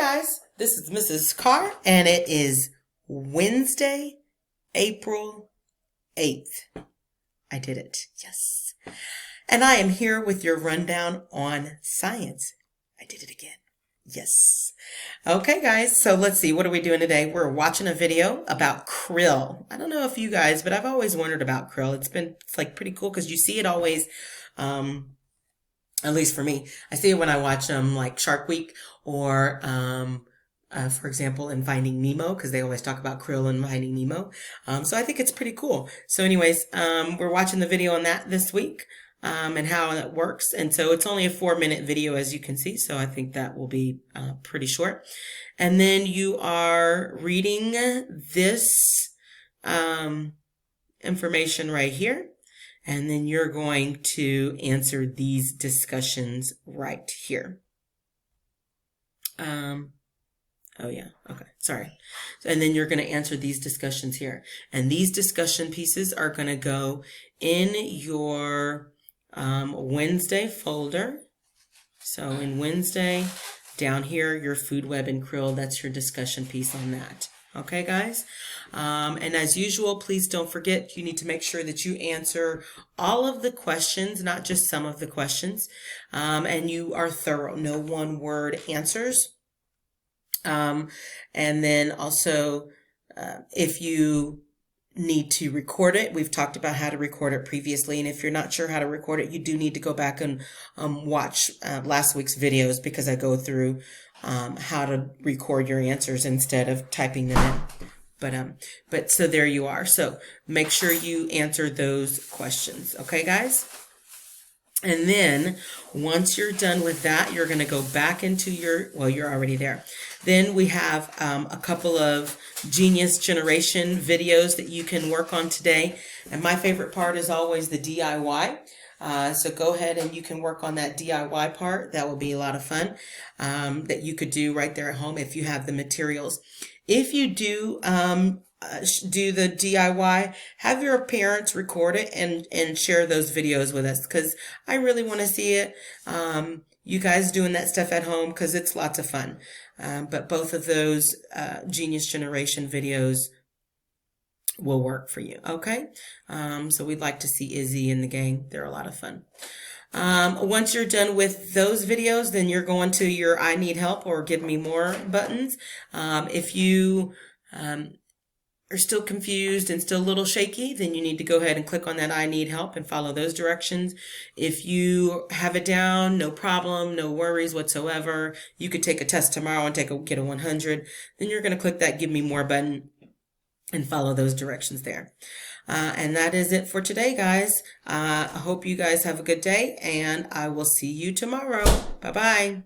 guys, this is Mrs. Carr, and it is Wednesday, April 8th. I did it, yes. And I am here with your rundown on science. I did it again, yes. Okay, guys, so let's see, what are we doing today? We're watching a video about krill. I don't know if you guys, but I've always wondered about krill. It's like pretty cool because you see it always, at least for me, I see it when I watch like Shark Week or for example, in Finding Nemo, because they always talk about krill in Finding Nemo. So I think it's pretty cool. So anyways, we're watching the video on that this week and how that works. And so it's only a 4-minute video, as you can see. So I think that will be pretty short. And then you are reading this information right here. And then you're going to answer these discussions right here. Oh yeah, okay, sorry. And then you're going to answer these discussions here. And these discussion pieces are going to go in your Wednesday folder. So in Wednesday, down here, your food web and krill, that's your discussion piece on that. Okay, guys? And as usual, please don't forget, you need to make sure that you answer all of the questions, not just some of the questions. And you are thorough, no one-word answers. And then also, if you need to record it, we've talked about how to record it previously. And if you're not sure how to record it, you do need to go back and watch last week's videos, because I go through how to record your answers instead of typing them in. But so there you are. So make sure you answer those questions. Okay, guys? And then once you're done with that, you're going to go back into you're already there. Then we have a couple of Genius Generation videos that you can work on today. And my favorite part is always the DIY. So go ahead and you can work on that DIY part. That will be a lot of fun that you could do right there at home if you have the materials. If you do do the DIY, have your parents record it and share those videos with us, because I really want to see it. You guys doing that stuff at home, because it's lots of fun. But both of those Genius Generation videos will work for you. Okay. So we'd like to see Izzy and the gang. They're a lot of fun. Once you're done with those videos, then you're going to your I need help or give me more buttons. If you are still confused and still a little shaky, then you need to go ahead and click on that I need help and follow those directions. If you have it down, no problem, no worries whatsoever, you could take a test tomorrow and get a 100. Then you're going to click that give me more button and follow those directions there. And that is it for today, guys. I hope you guys have a good day, and I will see you tomorrow. Bye-bye.